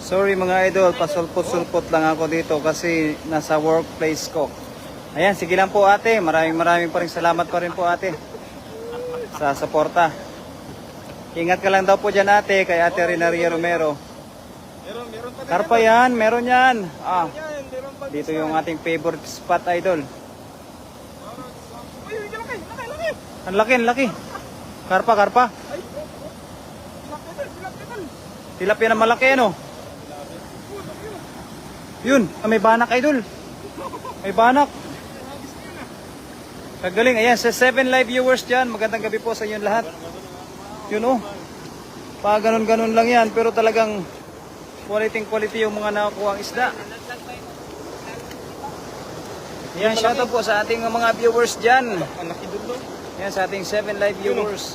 Sorry mga idol, pasulpot-sulpot lang ako dito kasi nasa workplace ko. Ayan, sige lang po ate. Maraming pa rin salamat pa rin po ate sa suporta. Ingat ka lang daw po dyan ate, kay ate Rinaria Romero. Meron pa Karpa yan, meron yan. yan. Meron pa Dito yung ating favorite spot idol. Uy, laki. Ang laki. Karpa. Ay, bilak. Tilapia na malaki ano. Yun, may banak idol. May banak. Kagaling, ayan, sa 7 live viewers dyan. Magandang gabi po sa inyo lahat. Yun oh. Pa ganun lang yan, pero talagang quality yung mga nakukuha ang isda. Ayan, shoutout po sa ating mga viewers dyan. Ang laki dulo. Ayan, sa ating 7 live viewers.